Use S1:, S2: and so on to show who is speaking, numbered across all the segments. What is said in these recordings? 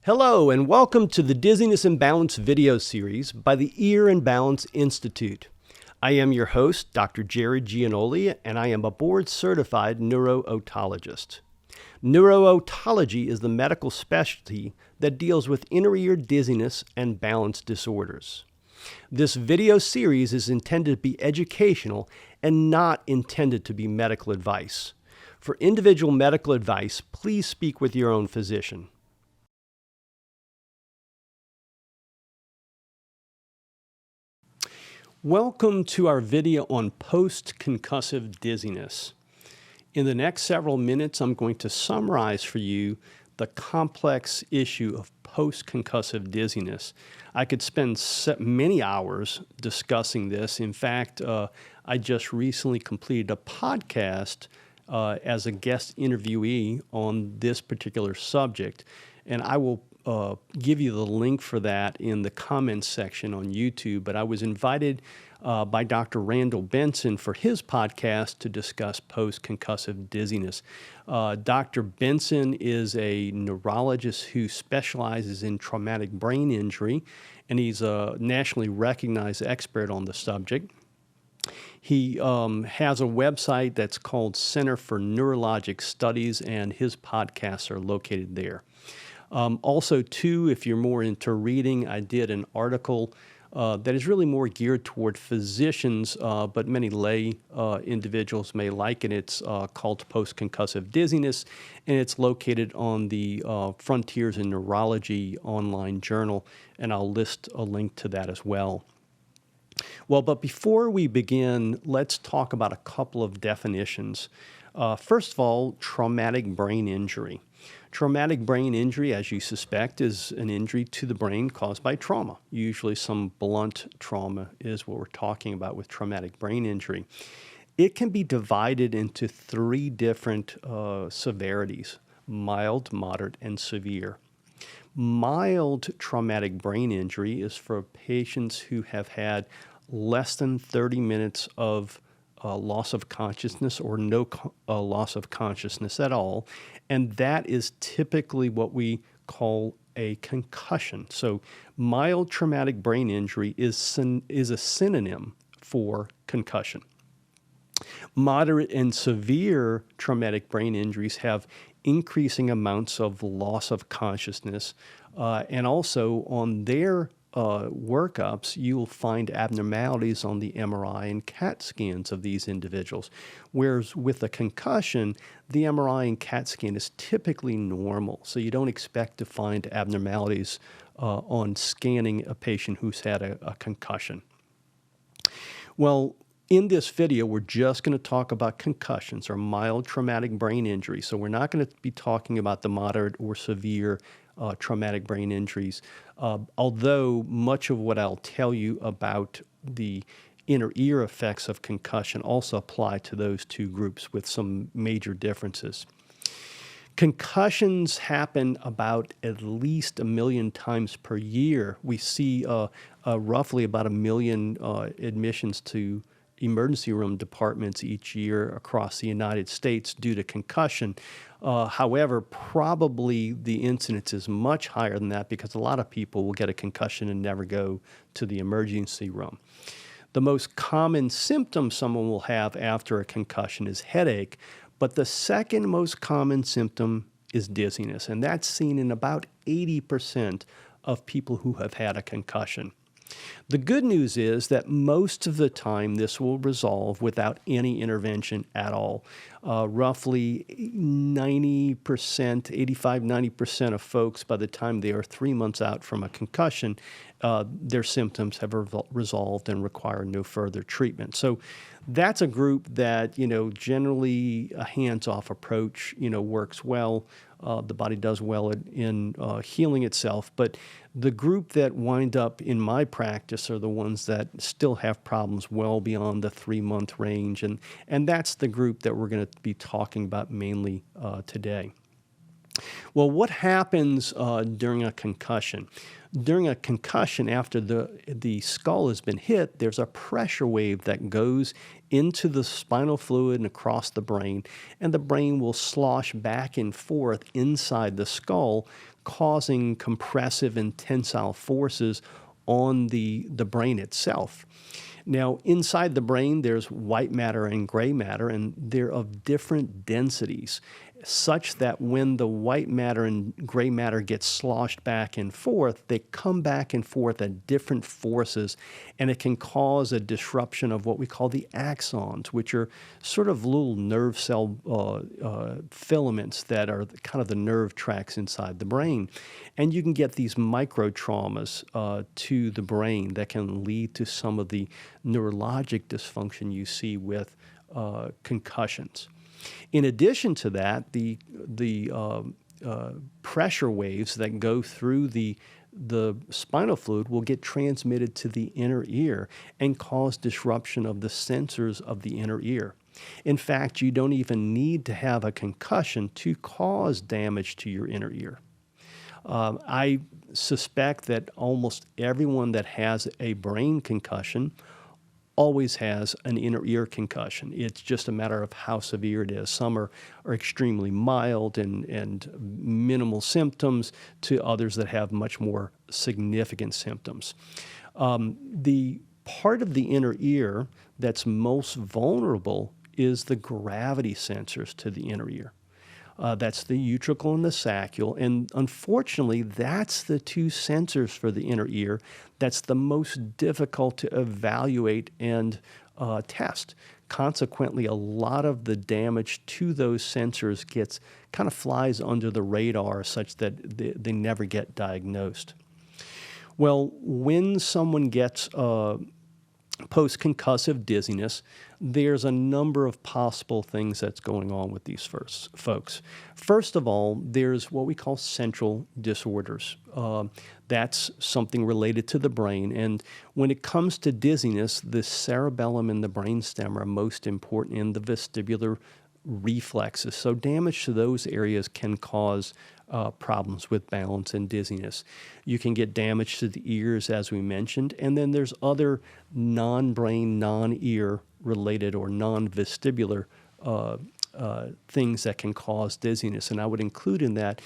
S1: Hello and welcome to the Dizziness and Balance video series by the Ear and Balance Institute. I am your host, Dr. Jared Gianoli, and I am a board-certified neuro-otologist. Neuro-otology is the medical specialty that deals with inner ear dizziness and balance disorders. This video series is intended to be educational and not intended to be medical advice. For individual medical advice, please speak with your own physician. Welcome to our video on post-concussive dizziness. In the next several minutes, I'm going to summarize for you the complex issue of post-concussive dizziness. I could spend many hours discussing this. In fact, I just recently completed a podcast as a guest interviewee on this particular subject, and I will give you the link for that in the comments section on YouTube. But I was invited by Dr. Randall Benson for his podcast to discuss post-concussive dizziness. Dr. Benson is a neurologist who specializes in traumatic brain injury, and he's a nationally recognized expert on the subject. He has a website that's called Center for Neurologic Studies, and his podcasts are located there. Also, too, if you're more into reading, I did an article that is really more geared toward physicians, but many lay individuals may like it. It's called Post-Concussive Dizziness, and it's located on the Frontiers in Neurology online journal, and I'll list a link to that as well. Well, but before we begin, let's talk about a couple of definitions. First of all, traumatic brain injury. Traumatic brain injury, as you suspect, is an injury to the brain caused by trauma. Usually some blunt trauma is what we're talking about with traumatic brain injury. It can be divided into three different severities: mild, moderate, and severe. Mild traumatic brain injury is for patients who have had less than 30 minutes of loss of consciousness or no loss of consciousness at all, and that is typically what we call a concussion. So mild traumatic brain injury is a synonym for concussion. Moderate and severe traumatic brain injuries have increasing amounts of loss of consciousness, and also on their workups, you will find abnormalities on the MRI and CAT scans of these individuals. Whereas with a concussion, the MRI and CAT scan is typically normal, so you don't expect to find abnormalities on scanning a patient who's had a concussion. Well, in this video, we're just going to talk about concussions or mild traumatic brain injury. So we're not going to be talking about the moderate or severe traumatic brain injuries, although much of what I'll tell you about the inner ear effects of concussion also apply to those two groups with some major differences. Concussions happen about at least 1 million times per year. We see roughly about 1 million admissions to emergency room departments each year across the United States due to concussion. However, probably the incidence is much higher than that because a lot of people will get a concussion and never go to the emergency room. The most common symptom someone will have after a concussion is headache, but the second most common symptom is dizziness, and that's seen in about 80% of people who have had a concussion. The good news is that most of the time this will resolve without any intervention at all. Roughly 90%, 85-90% of folks, by the time they are 3 months out from a concussion, their symptoms have resolved and require no further treatment. So that's a group that, generally a hands-off approach, works well. The body does well in healing itself. But the group that wind up in my practice are the ones that still have problems well beyond the 3-month range. And that's the group that we're going to be talking about mainly today. Well, what happens during a concussion? During a concussion, after the skull has been hit, there's a pressure wave that goes into the spinal fluid and across the brain, and the brain will slosh back and forth inside the skull, causing compressive and tensile forces on the brain itself. Now, inside the brain, there's white matter and gray matter, and they're of different densities, such that when the white matter and gray matter get sloshed back and forth, they come back and forth at different forces, and it can cause a disruption of what we call the axons, which are sort of little nerve cell filaments that are kind of the nerve tracks inside the brain. And you can get these micro traumas to the brain that can lead to some of the neurologic dysfunction you see with concussions. In addition to that, the pressure waves that go through the spinal fluid will get transmitted to the inner ear and cause disruption of the sensors of the inner ear. In fact, you don't even need to have a concussion to cause damage to your inner ear. I suspect that almost everyone that has a brain concussion always has an inner ear concussion. It's just a matter of how severe it is. Some are extremely mild and minimal symptoms, to others that have much more significant symptoms. The part of the inner ear that's most vulnerable is the gravity sensors to the inner ear. That's the utricle and the saccule. And unfortunately, that's the two sensors for the inner ear that's the most difficult to evaluate and test. Consequently, a lot of the damage to those sensors kind of flies under the radar such that they never get diagnosed. Well, when someone gets post-concussive dizziness, there's a number of possible things that's going on with these folks. First of all, there's what we call central disorders. That's something related to the brain. And when it comes to dizziness, the cerebellum and the brainstem are most important in the vestibular reflexes. So damage to those areas can cause problems with balance and dizziness. You can get damage to the ears, as we mentioned, and then there's other non-brain, non-ear related or non-vestibular things that can cause dizziness. And I would include in that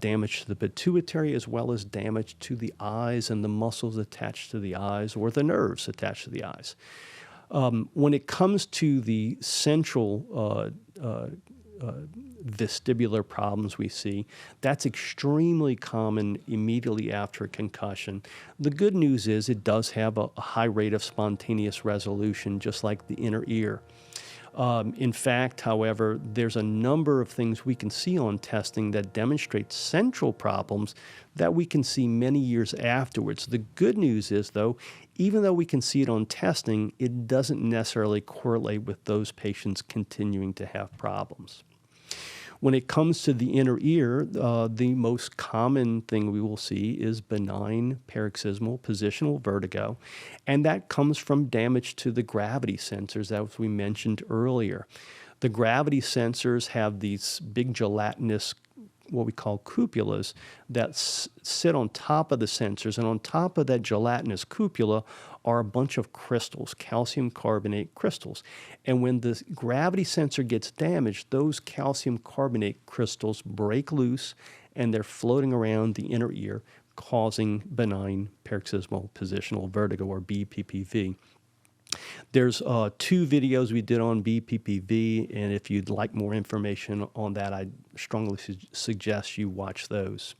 S1: damage to the pituitary, as well as damage to the eyes and the muscles attached to the eyes, or the nerves attached to the eyes. When it comes to the central vestibular problems we see, that's extremely common immediately after a concussion. The good news is it does have a high rate of spontaneous resolution, just like the inner ear. In fact, however, there's a number of things we can see on testing that demonstrate central problems that we can see many years afterwards. The good news is, though, even though we can see it on testing, it doesn't necessarily correlate with those patients continuing to have problems. When it comes to the inner ear, the most common thing we will see is benign paroxysmal positional vertigo, and that comes from damage to the gravity sensors, as we mentioned earlier. The gravity sensors have these big gelatinous, what we call cupulas, that sit on top of the sensors, and on top of that gelatinous cupula are a bunch of crystals, calcium carbonate crystals. And when the gravity sensor gets damaged, those calcium carbonate crystals break loose and they're floating around the inner ear, causing benign paroxysmal positional vertigo, or BPPV. There's 2 videos we did on BPPV, and if you'd like more information on that, I strongly suggest you watch those.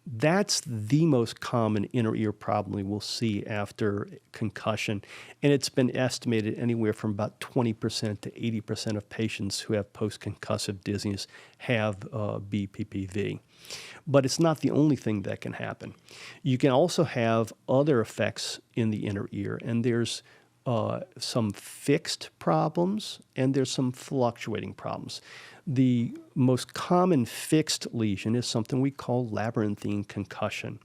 S1: That's the most common inner ear problem we will see after concussion, and it's been estimated anywhere from about 20% to 80% of patients who have post-concussive dizziness have BPPV. But it's not the only thing that can happen. You can also have other effects in the inner ear, and there's some fixed problems and there's some fluctuating problems. The most common fixed lesion is something we call labyrinthine concussion.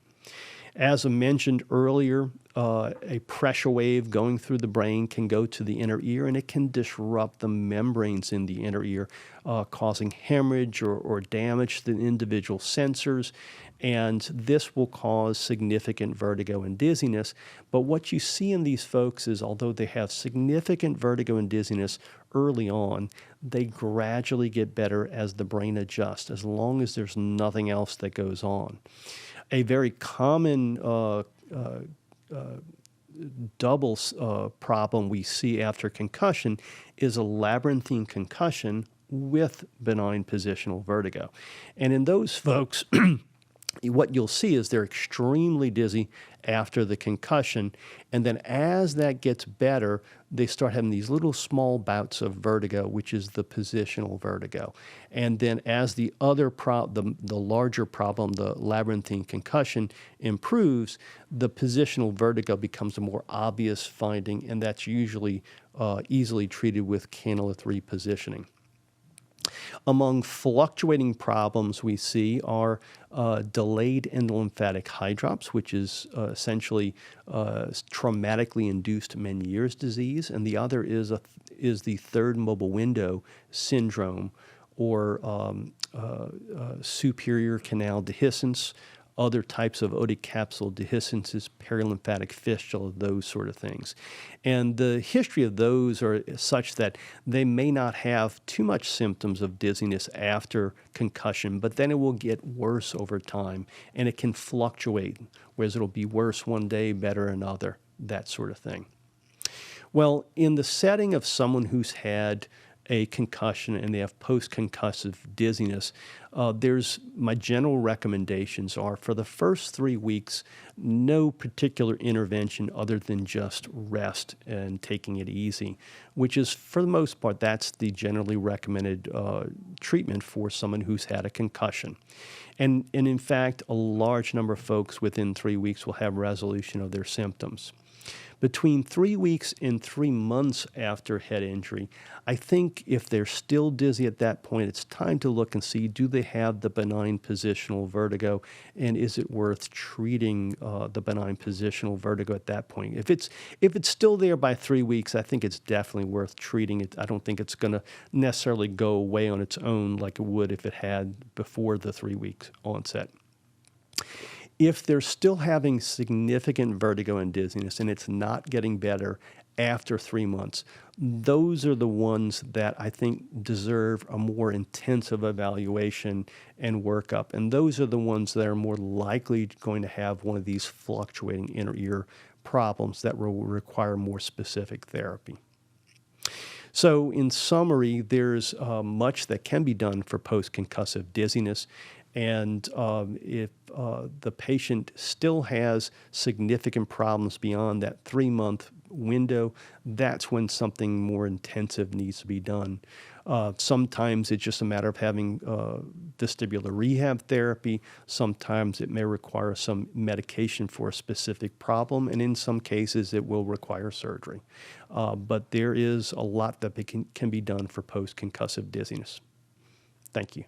S1: As I mentioned earlier, a pressure wave going through the brain can go to the inner ear, and it can disrupt the membranes in the inner ear, causing hemorrhage or damage to the individual sensors. And this will cause significant vertigo and dizziness. But what you see in these folks is, although they have significant vertigo and dizziness early on, they gradually get better as the brain adjusts, as long as there's nothing else that goes on. A very common double problem we see after concussion is a labyrinthine concussion with benign positional vertigo. And in those folks, what you'll see is they're extremely dizzy after the concussion, and then as that gets better, they start having these little small bouts of vertigo, which is the positional vertigo. And then as the other the larger problem, the labyrinthine concussion, improves, the positional vertigo becomes a more obvious finding, and that's usually easily treated with cannula 3 positioning. Among fluctuating problems we see are delayed endolymphatic hydrops, which is essentially traumatically induced Meniere's disease, and the other is the third mobile window syndrome, or superior canal dehiscence, other types of otic capsule dehiscences, perilymphatic fistula, those sort of things. And the history of those are such that they may not have too much symptoms of dizziness after concussion, but then it will get worse over time, and it can fluctuate, whereas it'll be worse one day, better another, that sort of thing. Well, in the setting of someone who's had a concussion and they have post-concussive dizziness, my general recommendations are, for the first 3 weeks, no particular intervention other than just rest and taking it easy, which is, for the most part, that's the generally recommended treatment for someone who's had a concussion. And in fact, a large number of folks within 3 weeks will have resolution of their symptoms. Between 3 weeks and 3 months after head injury, I think if they're still dizzy at that point, it's time to look and see, do they have the benign positional vertigo, and is it worth treating the benign positional vertigo at that point? If it's still there by 3 weeks, I think it's definitely worth treating it. I don't think it's going to necessarily go away on its own like it would if it had before the 3 weeks onset. If they're still having significant vertigo and dizziness and it's not getting better after 3 months, those are the ones that I think deserve a more intensive evaluation and workup. And those are the ones that are more likely going to have one of these fluctuating inner ear problems that will require more specific therapy. So in summary, there's much that can be done for post-concussive dizziness. And if the patient still has significant problems beyond that 3-month window, that's when something more intensive needs to be done. Sometimes it's just a matter of having vestibular rehab therapy. Sometimes it may require some medication for a specific problem, and in some cases it will require surgery. But there is a lot that can be done for post-concussive dizziness. Thank you.